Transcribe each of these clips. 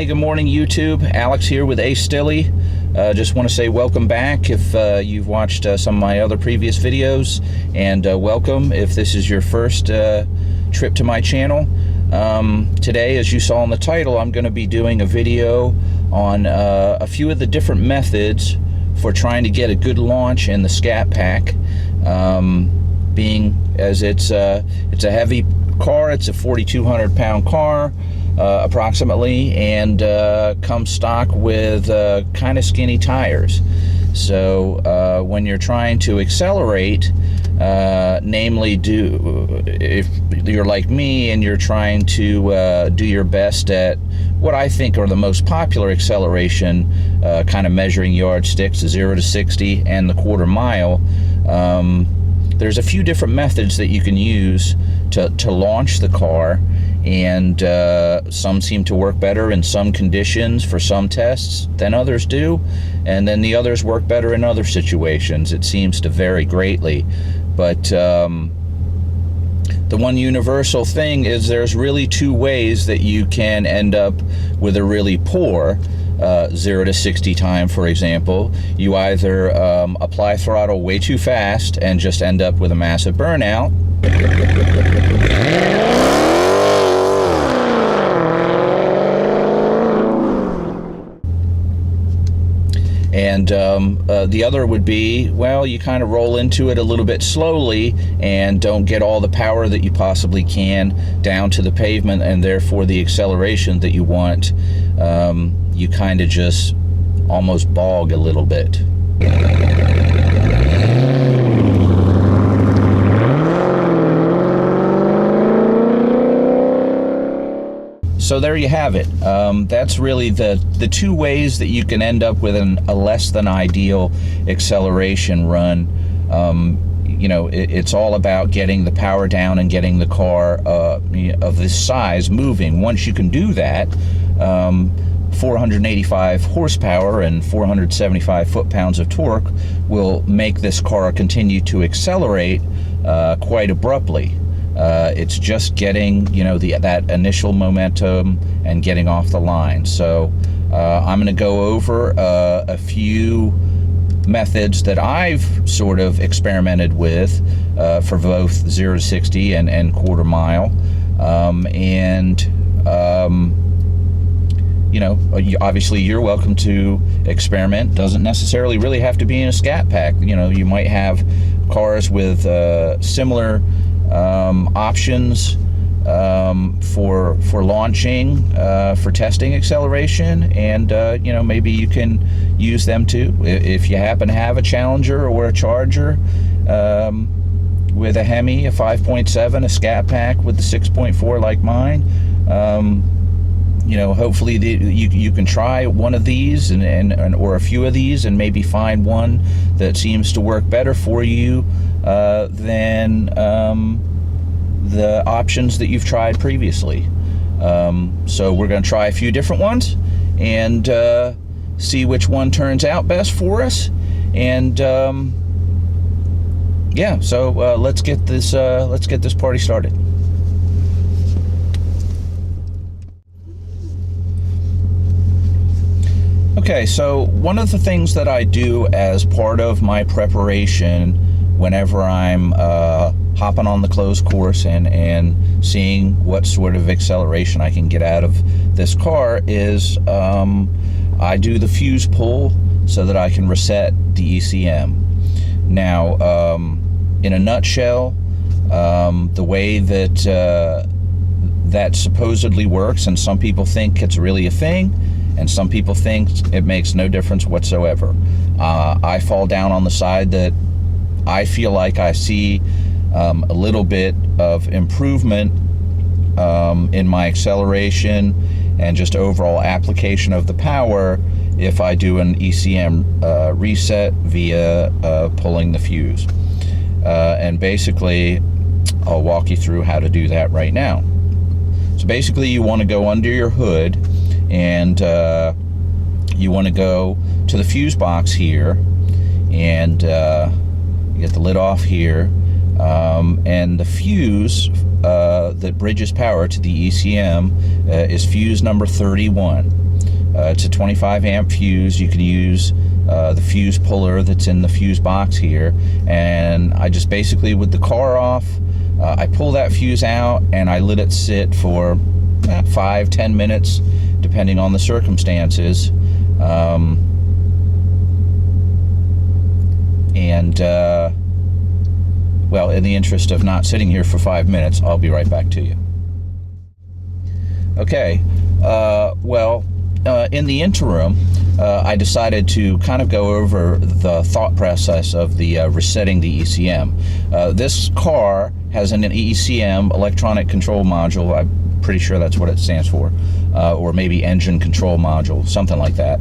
Hey, good morning, YouTube. Alex here with Ace Stilly. Just want to say welcome back if you've watched some of my other previous videos, and welcome if this is your first trip to my channel. Today, as you saw in the title, I'm going to be doing a video on a few of the different methods for trying to get a good launch in the Scat Pack. Being as it's a heavy car, it's a 4,200 pound car approximately, and comes stock with kind of skinny tires. So when you're trying to accelerate, namely if you're like me and you're trying to do your best at what I think are the most popular acceleration kind of measuring yardsticks, 0 to 60 and the quarter mile, there's a few different methods that you can use to launch the car, and some seem to work better in some conditions for some tests than others do, and then the others work better in other situations. It seems to vary greatly, but the one universal thing is there's really two ways that you can end up with a really poor 0 to 60 time. For example, you either apply throttle way too fast and just end up with a massive burnout, and the other would be, well, you kind of roll into it a little bit slowly and don't get all the power that you possibly can down to the pavement, and therefore the acceleration that you want, you kind of just almost bog a little bit. So there you have it. That's really the two ways that you can end up with a less than ideal acceleration run. You know, it's all about getting the power down and getting the car of this size moving. Once you can do that, 485 horsepower and 475 foot-pounds of torque will make this car continue to accelerate quite abruptly. It's just getting, you know, that initial momentum and getting off the line. So I'm going to go over a few methods that I've sort of experimented with for both 0 to 60 and quarter mile, you know, obviously you're welcome to experiment. Doesn't necessarily really have to be in a Scat Pack. You know, you might have cars with similar options for launching, for testing acceleration, and you know, maybe you can use them too. If you happen to have a Challenger or a Charger with a Hemi, a 5.7, a Scat Pack with the 6.4 like mine, you know, hopefully you can try one of these or a few of these, and maybe find one that seems to work better for you than the options that you've tried previously. So we're going to try a few different ones and see which one turns out best for us. And yeah, so let's get this party started. Okay, so one of the things that I do as part of my preparation whenever I'm hopping on the closed course and seeing what sort of acceleration I can get out of this car is I do the fuse pull so that I can reset the ECM. Now, in a nutshell, the way that that supposedly works, and some people think it's really a thing, and some people think it makes no difference whatsoever. I fall down on the side that I feel like I see a little bit of improvement in my acceleration and just overall application of the power if I do an ECM reset via pulling the fuse. And basically, I'll walk you through how to do that right now. So basically, you want to go under your hood, and you want to go to the fuse box here, and you get the lid off here, and the fuse that bridges power to the ECM is fuse number 31. It's a 25 amp fuse. You can use the fuse puller that's in the fuse box here, and I just basically, with the car off, I pull that fuse out and I let it sit for 5-10 minutes depending on the circumstances, well, in the interest of not sitting here for 5 minutes, I'll be right back to you. Okay, in the interim, I decided to kind of go over the thought process of the resetting the ECM. This car has an ECM, electronic control module. I'm pretty sure that's what it stands for, or maybe engine control module, something like that.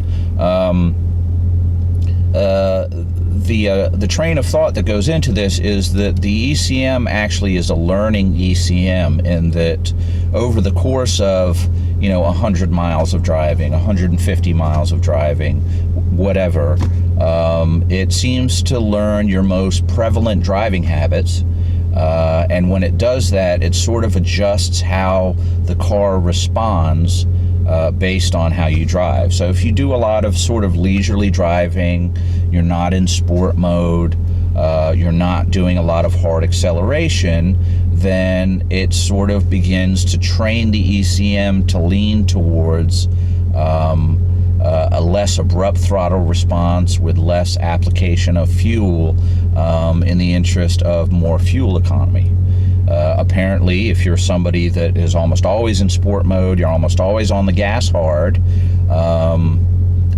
The train of thought that goes into this is that the ECM actually is a learning ECM, in that over the course of 100 miles of driving, 150 miles of driving, whatever, it seems to learn your most prevalent driving habits, and when it does that, it sort of adjusts how the car responds based on how you drive. So if you do a lot of sort of leisurely driving, you're not in sport mode, you're not doing a lot of hard acceleration, then it sort of begins to train the ECM to lean towards a less abrupt throttle response with less application of fuel, in the interest of more fuel economy. Apparently, if you're somebody that is almost always in sport mode, you're almost always on the gas hard,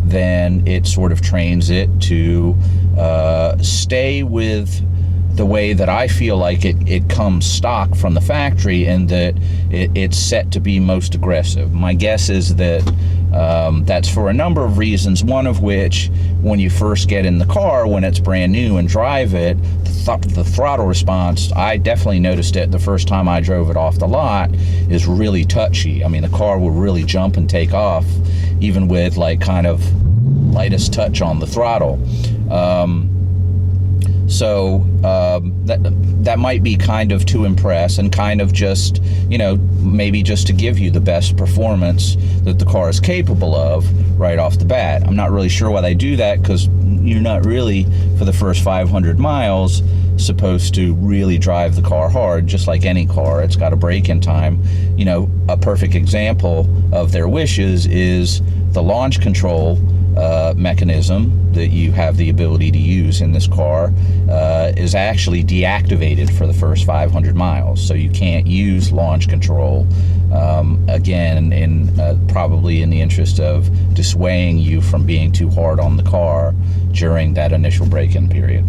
then it sort of trains it to stay with the way that I feel like it comes stock from the factory, and that it's set to be most aggressive. My guess is that that's for a number of reasons, one of which, when you first get in the car, when it's brand new and drive it, the throttle response, I definitely noticed it the first time I drove it off the lot, is really touchy. I mean, the car will really jump and take off, even with like kind of lightest touch on the throttle. So that might be kind of to impress, and kind of just, maybe just to give you the best performance that the car is capable of right off the bat. I'm not really sure why they do that, because you're not really, for the first 500 miles, supposed to really drive the car hard. Just like any car, it's got a break-in time. A perfect example of their wishes is the launch control mechanism that you have the ability to use in this car is actually deactivated for the first 500 miles, so you can't use launch control, again, probably in the interest of dissuading you from being too hard on the car during that initial break-in period.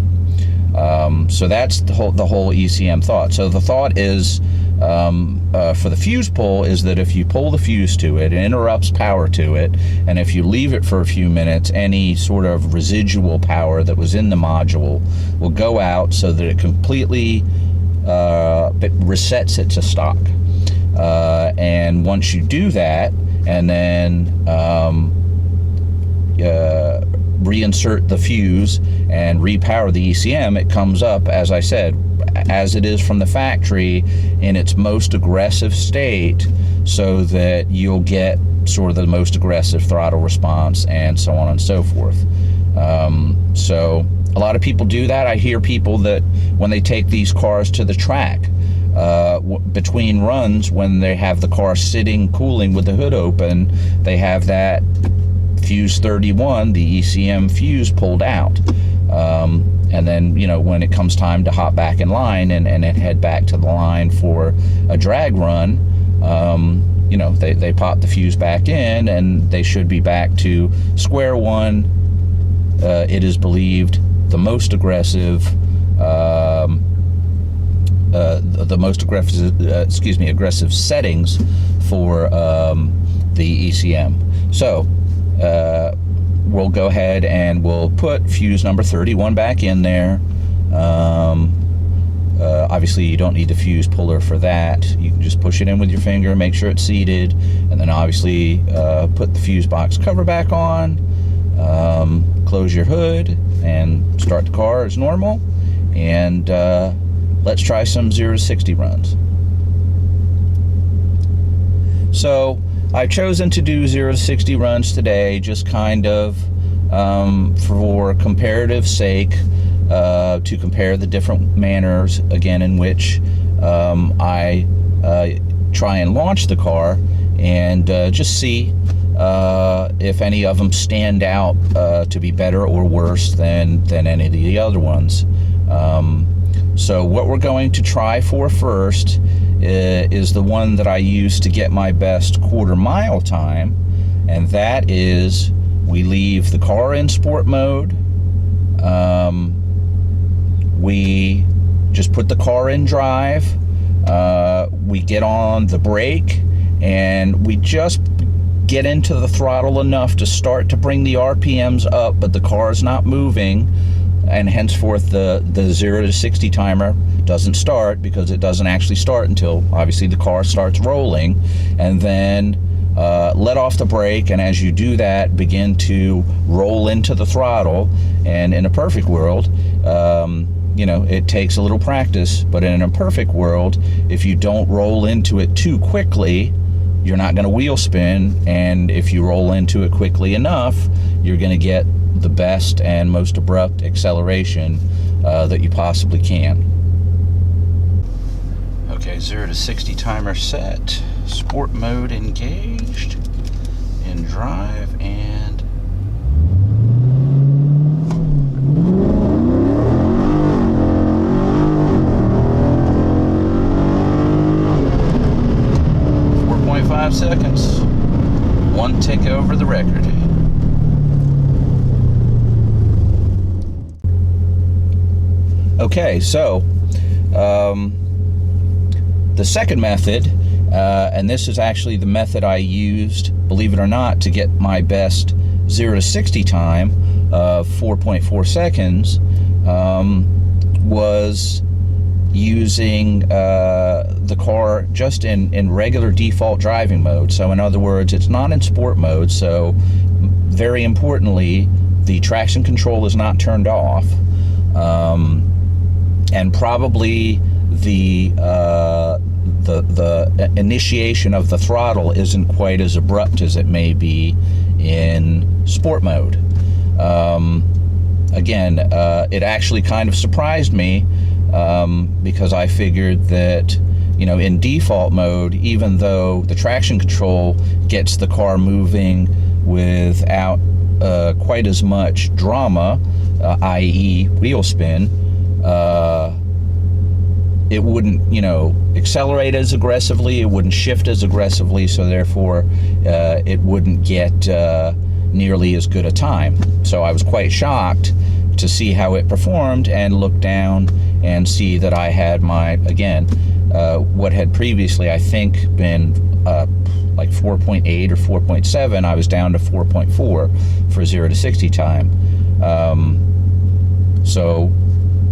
So that's the whole ECM thought. So the thought is, for the fuse pull, is that if you pull the fuse to it, it interrupts power to it, and if you leave it for a few minutes, any sort of residual power that was in the module will go out, so that it completely resets it to stock. And once you do that, and then reinsert the fuse and repower the ECM, it comes up, as I said, as it is from the factory, in its most aggressive state, so that you'll get sort of the most aggressive throttle response, and so on and so forth. So a lot of people do that. I hear people that when they take these cars to the track, between runs, when they have the car sitting cooling with the hood open, they have that fuse 31, the ECM fuse, pulled out. And then, when it comes time to hop back in line and head back to the line for a drag run, they pop the fuse back in, and they should be back to square one. It is believed the most aggressive, aggressive settings for the ECM. So we'll go ahead and we'll put fuse number 31 back in there. Obviously, you don't need the fuse puller for that. You can just push it in with your finger, make sure it's seated, and then obviously put the fuse box cover back on, close your hood, and start the car as normal. And let's try some 0 to 60 runs. So I've chosen to do 0 to 60 runs today, just kind of for comparative sake, to compare the different manners, again, in which I try and launch the car, and just see if any of them stand out to be better or worse than any of the other ones. So what we're going to try for first is the one that I use to get my best quarter-mile time, and that is we leave the car in sport mode. We just put the car in drive. We get on the brake, and we just get into the throttle enough to start to bring the RPMs up, but the car is not moving, and henceforth the 0 to 60 timer doesn't start, because it doesn't actually start until obviously the car starts rolling. And then let off the brake, and as you do that, begin to roll into the throttle. And in a perfect world, you know, it takes a little practice, but in a perfect world, if you don't roll into it too quickly, you're not going to wheel spin, and if you roll into it quickly enough, you're going to get the best and most abrupt acceleration that you possibly can. Okay, 0 to 60 timer set, sport mode engaged, in drive, and seconds, one tick over the record. Okay, so the second method, and this is actually the method I used, believe it or not, to get my best 0 to 60 time of 4.4 seconds, was using the car just in regular default driving mode. So in other words, it's not in sport mode, so very importantly, the traction control is not turned off, and probably the initiation of the throttle isn't quite as abrupt as it may be in sport mode. Again, it actually kind of surprised me, because I figured that, you know, in default mode, even though the traction control gets the car moving without quite as much drama, i.e. wheel spin, it wouldn't, you know, accelerate as aggressively, it wouldn't shift as aggressively, so therefore it wouldn't get nearly as good a time. So I was quite shocked to see how it performed, and look down and see that I had my, again, what had previously, I think, been like 4.8 or 4.7, I was down to 4.4 for 0 to 60 time. So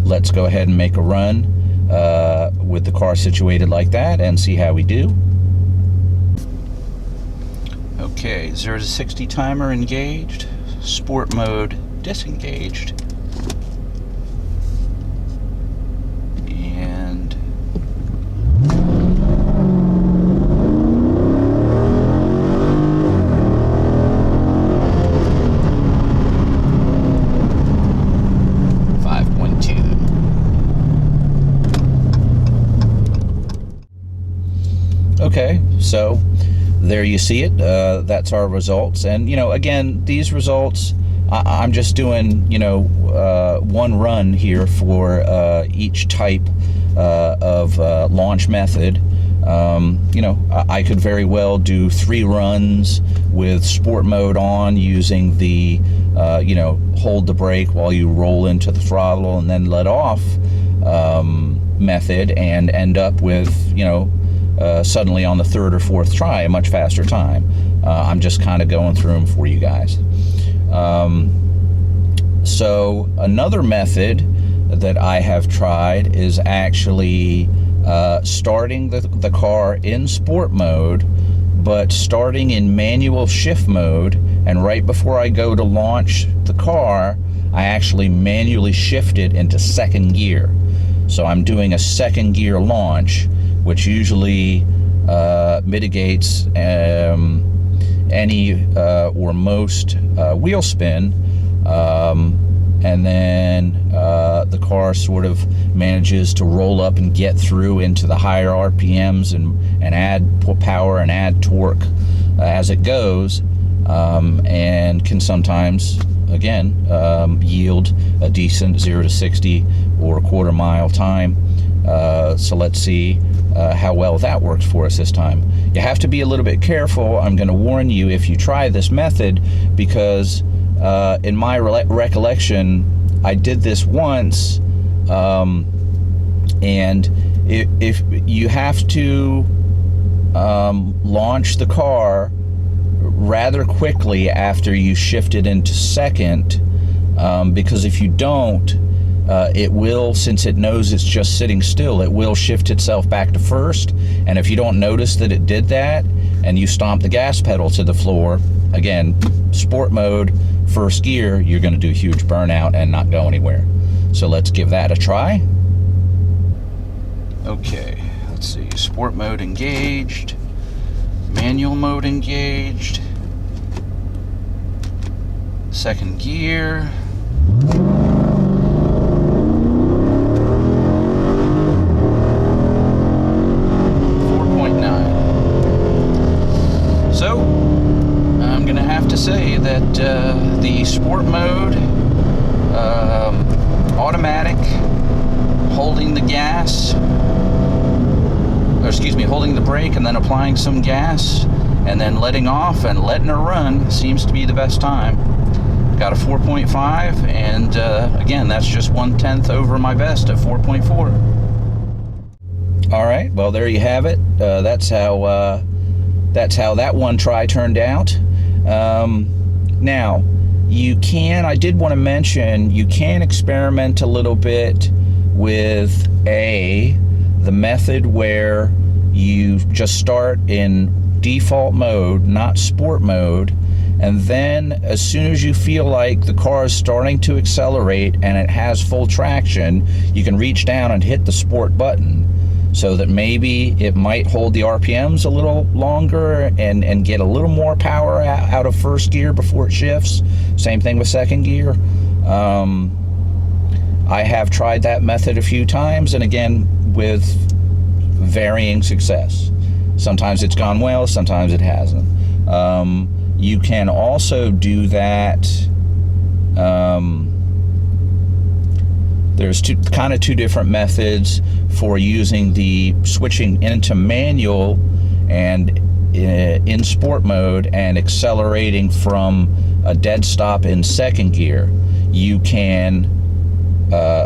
let's go ahead and make a run with the car situated like that and see how we do. Okay, 0 to 60 timer engaged, sport mode disengaged. And okay, so there you see it. That's our results. And, you know, again, these results, I'm just doing, you know, one run here for each type of launch method. You know, I could very well do 3 runs with sport mode on, using the, you know, hold the brake while you roll into the throttle and then let off method, and end up with, you know, suddenly on the 3rd or 4th try, a much faster time. I'm just kind of going through them for you guys. So another method that I have tried is actually starting the car in sport mode, but starting in manual shift mode, and right before I go to launch the car, I actually manually shift it into 2nd gear. So I'm doing a 2nd gear launch, which usually mitigates any or most wheel spin, and then the car sort of manages to roll up and get through into the higher RPMs and add power and add torque as it goes, and can sometimes, again, yield a decent 0 to 60 or a quarter mile time. So let's see how well that works for us this time. You have to be a little bit careful. I'm going to warn you if you try this method, because in my recollection, I did this once, and if you have to launch the car rather quickly after you shift it into second, because if you don't, it will, since it knows it's just sitting still, it will shift itself back to first. And if you don't notice that it did that and you stomp the gas pedal to the floor, again, sport mode, first gear, you're going to do a huge burnout and not go anywhere. So let's give that a try. Okay, let's see, sport mode engaged, manual mode engaged, second gear. To say that the sport mode, automatic, holding the gas, or excuse me, holding the brake and then applying some gas and then letting off and letting her run seems to be the best time. Got a 4.5, and again, that's just 1/10 over my best at 4.4. All right, well, there you have it. That's how that one try turned out. Now, you can, I did want to mention, you can experiment a little bit with the method where you just start in default mode, not sport mode, and then as soon as you feel like the car is starting to accelerate and it has full traction, you can reach down and hit the sport button, so that maybe it might hold the RPMs a little longer and get a little more power out of first gear before it shifts. Same thing with second gear. I have tried that method a few times, and again, with varying success. Sometimes it's gone well, sometimes it hasn't. You can also do that. There's two different methods for using the switching into manual and in sport mode and accelerating from a dead stop in second gear. You can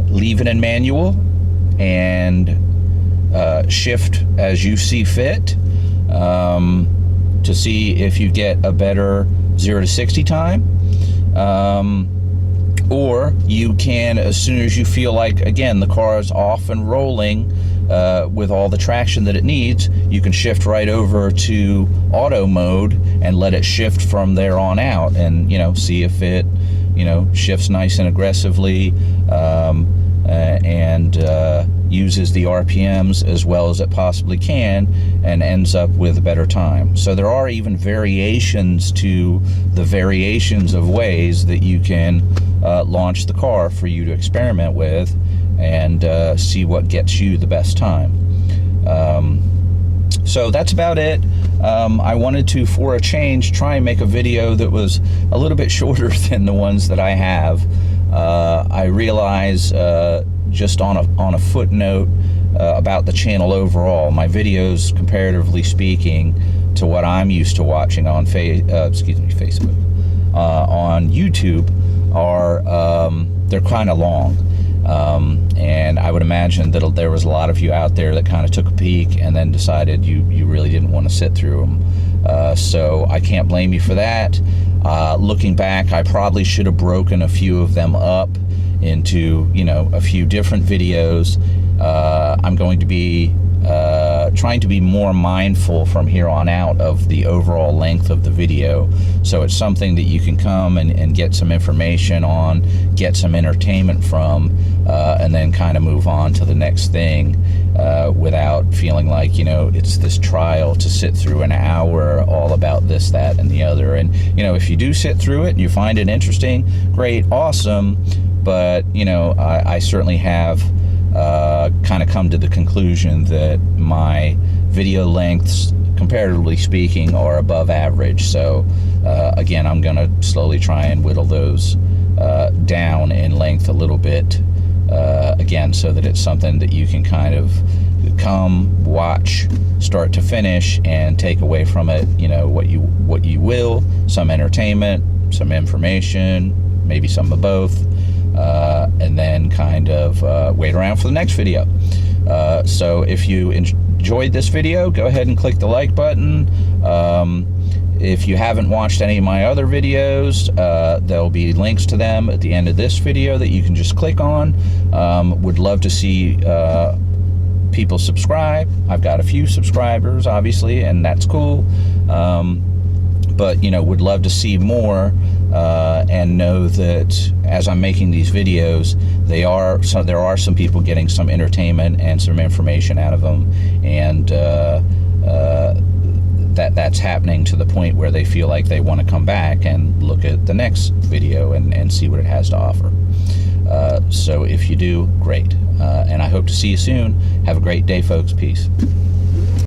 leave it in manual and shift as you see fit to see if you get a better 0 to 60 time. Or you can, as soon as you feel like, again, the car is off and rolling with all the traction that it needs, you can shift right over to auto mode and let it shift from there on out, and see if it shifts nice and aggressively and uses the RPMs as well as it possibly can and ends up with a better time. So there are even variations to the variations of ways that you can launch the car for you to experiment with and see what gets you the best time. So that's about it. I wanted to, for a change, try and make a video that was a little bit shorter than the ones that I have. I realize, just on a footnote about the channel overall, my videos, comparatively speaking, to what I'm used to watching on Facebook, on YouTube, are they're kind of long. And I would imagine that there was a lot of you out there that kind of took a peek and then decided you really didn't want to sit through them. So I can't blame you for that. Looking back, I probably should have broken a few of them up into a few different videos. I'm going to be trying to be more mindful from here on out of the overall length of the video. So it's something that you can come and get some information on, get some entertainment from, and then kind of move on to the next thing without feeling like, you know, it's this trial to sit through an hour all about this, that, and the other. And, you know, if you do sit through it and you find it interesting, great, awesome. But, you know, I certainly have kind of come to the conclusion that my video lengths, comparatively speaking, are above average. So again, I'm going to slowly try and whittle those down in length a little bit, again, so that it's something that you can kind of come, watch, start to finish, and take away from it, you know, what you will, some entertainment, some information, maybe some of both, and then kind of wait around for the next video. So if you enjoyed this video, go ahead and click the like button. If you haven't watched any of my other videos, there'll be links to them at the end of this video that you can just click on. Would love to see people subscribe. I've got a few subscribers, obviously, and that's cool. But, you know, would love to see more, and know that as I'm making these videos, there are some people getting some entertainment and some information out of them, and that's happening to the point where they feel like they want to come back and look at the next video and see what it has to offer. So if you do, great. And I hope to see you soon. Have a great day, folks. Peace.